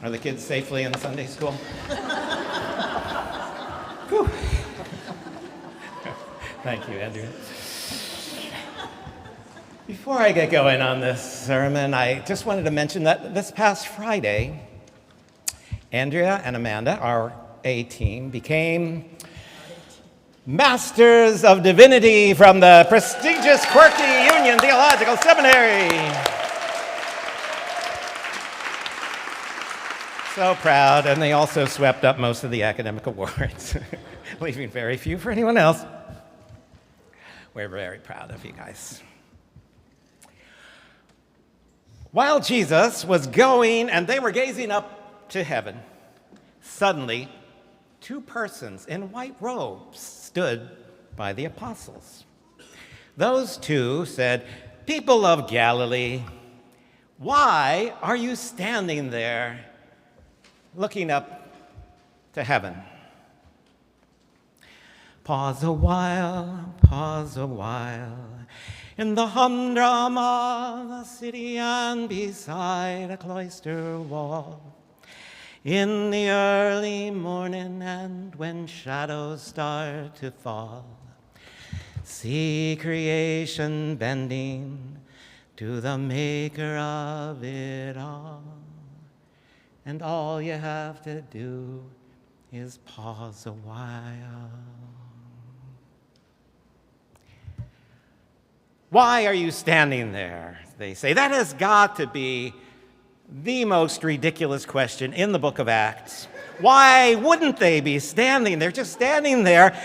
Are the kids safely in Sunday school? Whew. Thank you, Andrea. Before I get going on this sermon, I just wanted to mention that this past Friday, Andrea and Amanda, our A team, became Masters of Divinity from the prestigious Quirky Union Theological Seminary. So proud, and they also swept up most of the academic awards, leaving very few for anyone else. We're very proud of you guys. While Jesus was going and they were gazing up to heaven, suddenly 2 persons in white robes stood by the apostles. Those 2 said, "People of Galilee, why are you standing there looking up to heaven?" Pause a while, in the humdrum of the city and beside a cloister wall. In the early morning and when shadows start to fall, see creation bending to the maker of it all. And all you have to do is pause a while. Why are you standing there? They say. That has got to be the most ridiculous question in the book of Acts. Why wouldn't they be standing there, just standing there,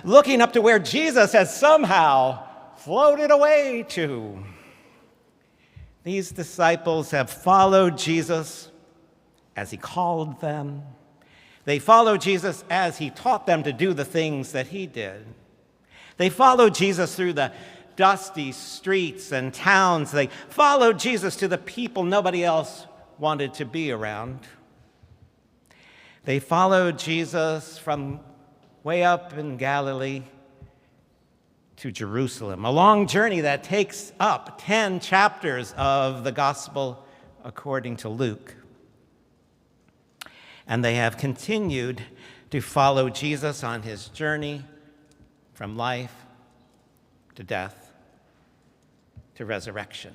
looking up to where Jesus has somehow floated away to? These disciples have followed Jesus as he called them. They followed Jesus as he taught them to do the things that he did. They followed Jesus through the dusty streets and towns. They followed Jesus to the people nobody else wanted to be around. They followed Jesus from way up in Galilee to Jerusalem, a long journey that takes up 10 chapters of the gospel according to Luke. And they have continued to follow Jesus on his journey from life to death to resurrection.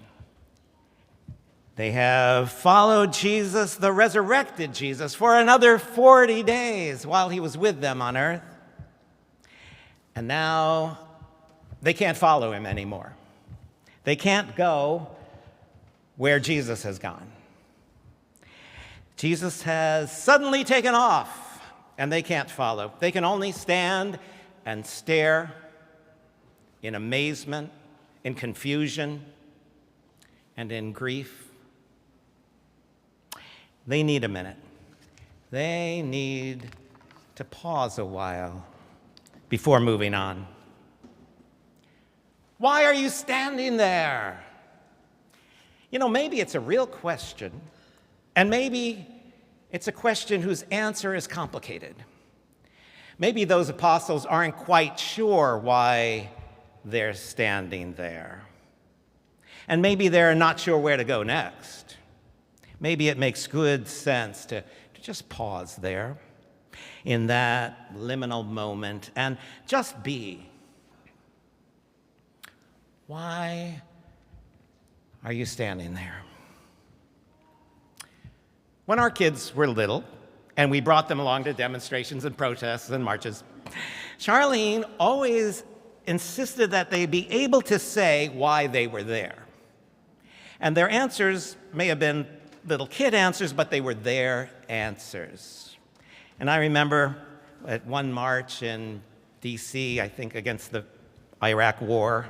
They have followed Jesus, the resurrected Jesus, for another 40 days while he was with them on earth. And now they can't follow him anymore. They can't go where Jesus has gone. Jesus has suddenly taken off, and they can't follow. They can only stand and stare in amazement, in confusion, and in grief. They need a minute. They need to pause a while before moving on. Why are you standing there? You know, maybe it's a real question, and maybe it's a question whose answer is complicated. Maybe those apostles aren't quite sure why they're standing there. And maybe they're not sure where to go next. Maybe it makes good sense to just pause there in that liminal moment and just be. Why are you standing there? When our kids were little, and we brought them along to demonstrations and protests and marches, Charlene always insisted that they be able to say why they were there. And their answers may have been little kid answers, but they were their answers. And I remember at one march in D.C., I think against the Iraq War,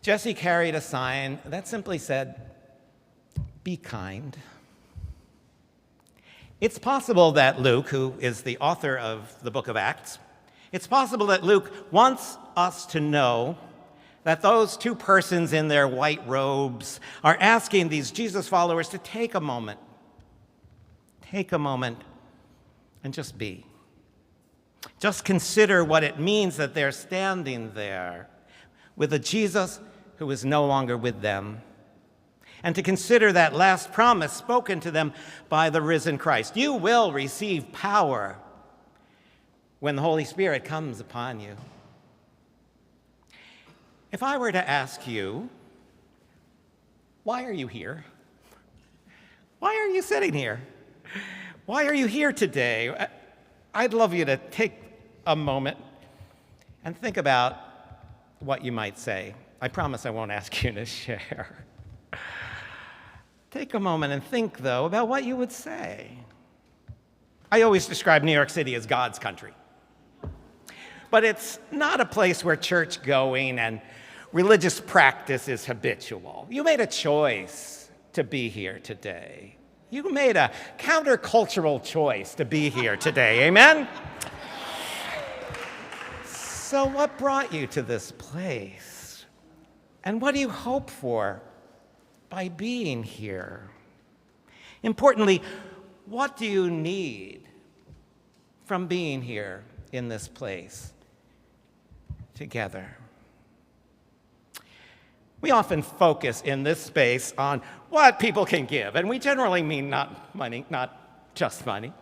Jesse carried a sign that simply said, "Be kind." It's possible that Luke, who is the author of the book of Acts, it's possible that Luke wants us to know that those 2 persons in their white robes are asking these Jesus followers to take a moment and just be. Just consider what it means that they're standing there with a Jesus who is no longer with them, and to consider that last promise spoken to them by the risen Christ. You will receive power when the Holy Spirit comes upon you. If I were to ask you, why are you here? Why are you sitting here? Why are you here today? I'd love you to take a moment and think about what you might say. I promise I won't ask you to share. Take a moment and think, though, about what you would say. I always describe New York City as God's country. But it's not a place where church-going and religious practice is habitual. You made a choice to be here today. You made a countercultural choice to be here today. Amen? So what brought you to this place? And what do you hope for by being here? Importantly, what do you need from being here in this place together? We often focus in this space on what people can give, and we generally mean not money, not just money,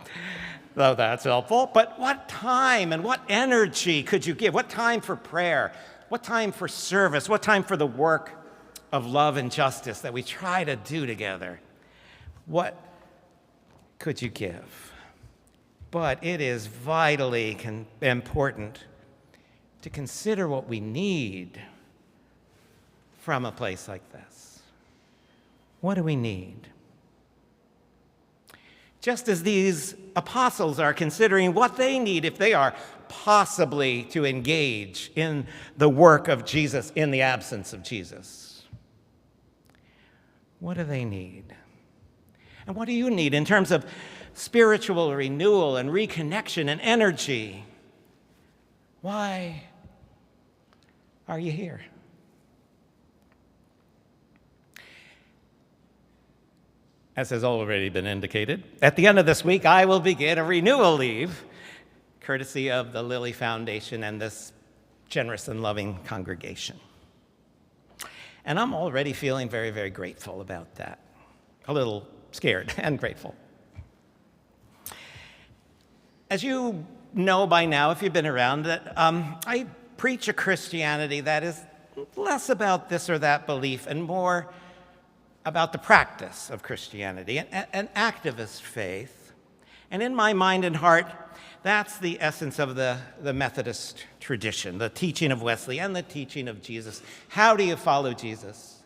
though that's helpful, but what time and what energy could you give? What time for prayer? What time for service? What time for the work of love and justice that we try to do together? What could you give? But it is vitally important to consider what we need from a place like this. What do we need? Just as these apostles are considering what they need if they are possibly to engage in the work of Jesus in the absence of Jesus. What do they need? And what do you need in terms of spiritual renewal and reconnection and energy? Why are you here? As has already been indicated, at the end of this week, I will begin a renewal leave, courtesy of the Lilly Foundation and this generous and loving congregation. And I'm already feeling very, very grateful about that. A little scared and grateful. As you know by now, if you've been around, that I preach a Christianity that is less about this or that belief and more about the practice of Christianity, an activist faith. And in my mind and heart, that's the essence of the Methodist tradition, the teaching of Wesley and the teaching of Jesus. How do you follow Jesus?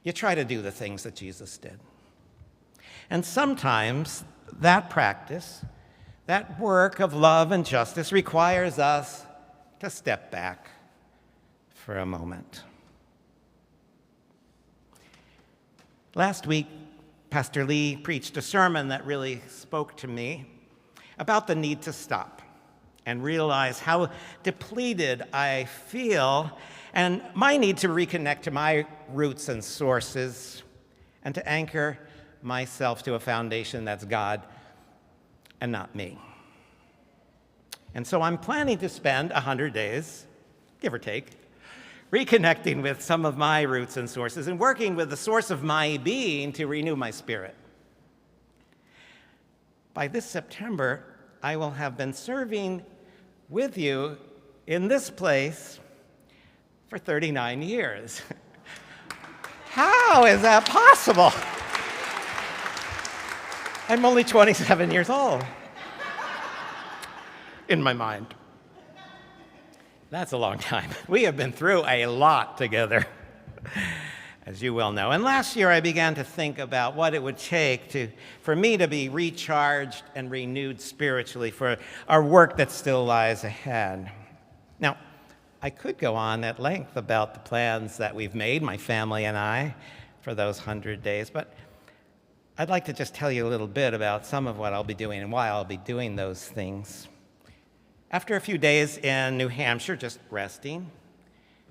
You try to do the things that Jesus did. And sometimes that practice, that work of love and justice requires us to step back for a moment. Last week, Pastor Lee preached a sermon that really spoke to me about the need to stop and realize how depleted I feel and my need to reconnect to my roots and sources and to anchor myself to a foundation that's God and not me. And so I'm planning to spend 100 days, give or take, reconnecting with some of my roots and sources and working with the source of my being to renew my spirit. By this September, I will have been serving with you in this place for 39 years. How is that possible? I'm only 27 years old in my mind. That's a long time. We have been through a lot together, as you well know. And last year I began to think about what it would take for me to be recharged and renewed spiritually for our work that still lies ahead. Now, I could go on at length about the plans that we've made, my family and I, for those 100 days, but I'd like to just tell you a little bit about some of what I'll be doing and why I'll be doing those things. After a few days in New Hampshire, just resting,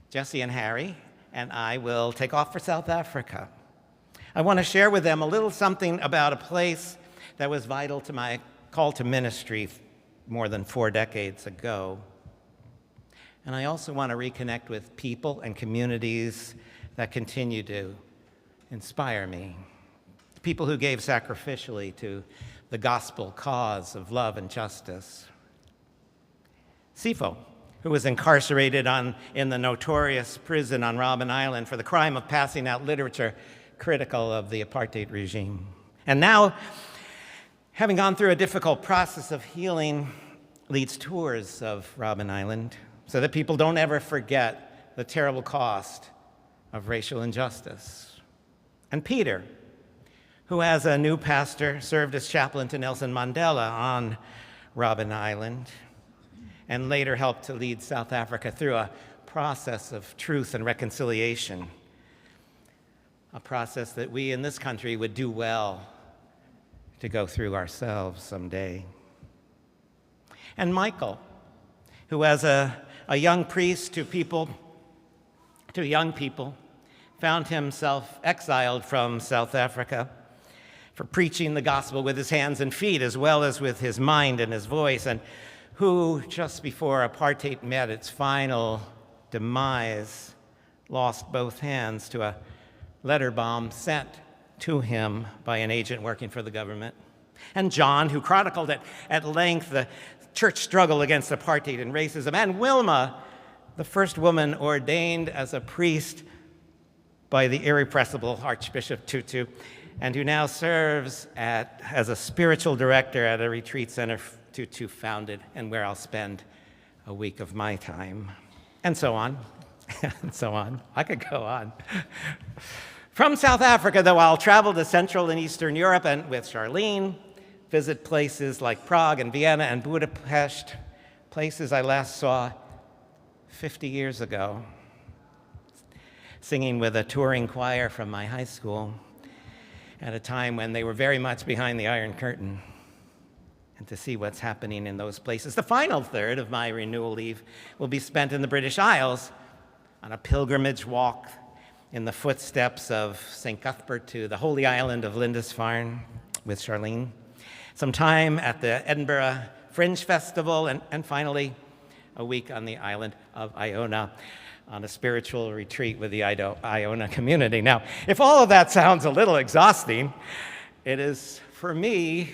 Jesse and Harry and I will take off for South Africa. I want to share with them a little something about a place that was vital to my call to ministry more than 4 decades ago. And I also want to reconnect with people and communities that continue to inspire me. People who gave sacrificially to the gospel cause of love and justice. Sifo, who was incarcerated in the notorious prison on Robben Island for the crime of passing out literature critical of the apartheid regime. And now, having gone through a difficult process of healing, leads tours of Robben Island so that people don't ever forget the terrible cost of racial injustice. And Peter, who as a new pastor served as chaplain to Nelson Mandela on Robben Island, and later helped to lead South Africa through a process of truth and reconciliation, a process that we in this country would do well to go through ourselves someday. And Michael, who as a young priest to young people, found himself exiled from South Africa for preaching the gospel with his hands and feet as well as with his mind and his voice, and who, just before apartheid met its final demise, lost both hands to a letter bomb sent to him by an agent working for the government. And John, who chronicled at length the church struggle against apartheid and racism. And Wilma, the first woman ordained as a priest by the irrepressible Archbishop Tutu, and who now serves as a spiritual director at a retreat center Tutu founded, and where I'll spend a week of my time. And so on, and so on. I could go on. From South Africa, though, I'll travel to Central and Eastern Europe and with Charlene, visit places like Prague and Vienna and Budapest, places I last saw 50 years ago, singing with a touring choir from my high school at a time when they were very much behind the Iron Curtain, and to see what's happening in those places. The final third of my renewal leave will be spent in the British Isles on a pilgrimage walk in the footsteps of St. Cuthbert to the holy island of Lindisfarne with Charlene, some time at the Edinburgh Fringe Festival, and finally a week on the island of Iona on a spiritual retreat with the Iona community. Now, if all of that sounds a little exhausting, it is, for me,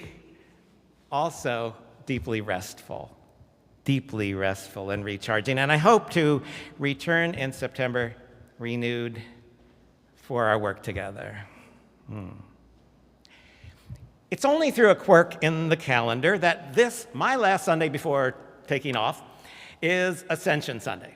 also deeply restful and recharging. And I hope to return in September renewed for our work together. It's only through a quirk in the calendar that this, my last Sunday before taking off, is Ascension Sunday.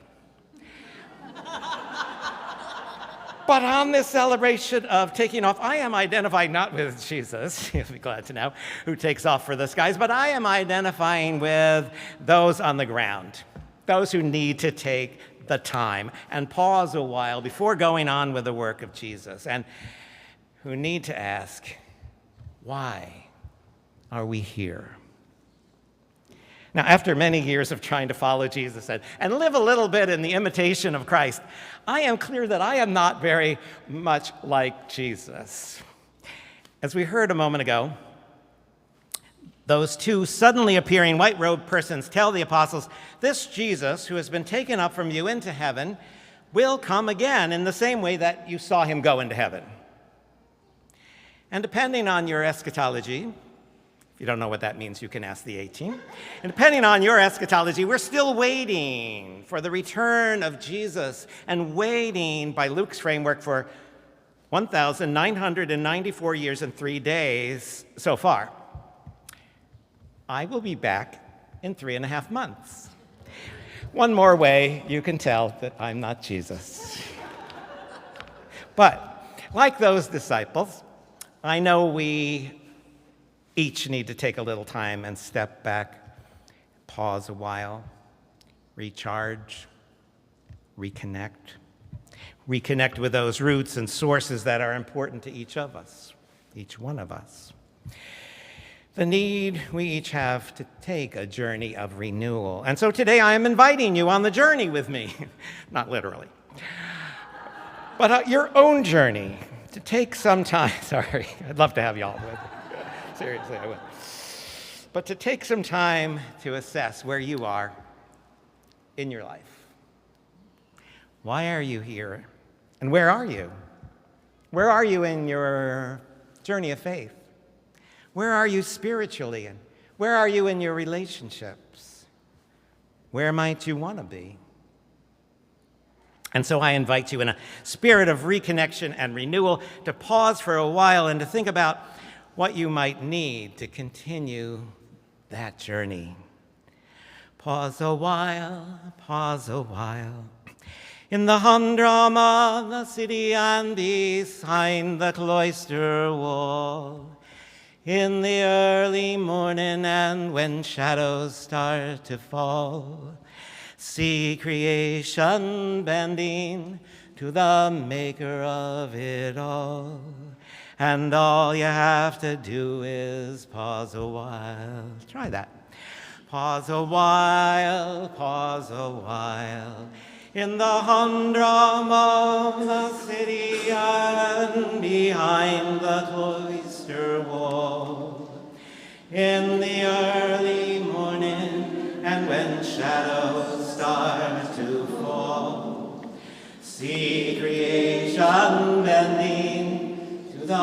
But on this celebration of taking off, I am identifying not with Jesus, you'll be glad to know, who takes off for the skies, but I am identifying with those on the ground, those who need to take the time and pause a while before going on with the work of Jesus, and who need to ask, why are we here? Now, after many years of trying to follow Jesus and live a little bit in the imitation of Christ, I am clear that I am not very much like Jesus. As we heard a moment ago, those two suddenly appearing white-robed persons tell the apostles, this Jesus who has been taken up from you into heaven will come again in the same way that you saw him go into heaven. And depending on your eschatology, if you don't know what that means, you can ask the 18. And depending on your eschatology, we're still waiting for the return of Jesus and waiting, by Luke's framework, for 1,994 years and 3 days so far. I will be back in 3.5 months. One more way you can tell that I'm not Jesus. But like those disciples, I know we each need to take a little time and step back, pause a while, recharge, reconnect with those roots and sources that are important to each of us, each one of us. The need we each have to take a journey of renewal. And so today I am inviting you on the journey with me, not literally, but your own journey to take some time. Sorry, I'd love to have you all with me. Seriously, I would. But to take some time to assess where you are in your life. Why are you here? And where are you? Where are you in your journey of faith? Where are you spiritually? And where are you in your relationships? Where might you want to be? And so I invite you in a spirit of reconnection and renewal to pause for a while and to think about what you might need to continue that journey. Pause a while, in the humdrum of the city and beside the cloister wall. In the early morning and when shadows start to fall, see creation bending to the maker of it all. And all you have to do is pause a while. Try that. Pause a while, in the humdrum of the city and behind the cloister wall. In the early morning and when shadows start to fall, see creation bending to the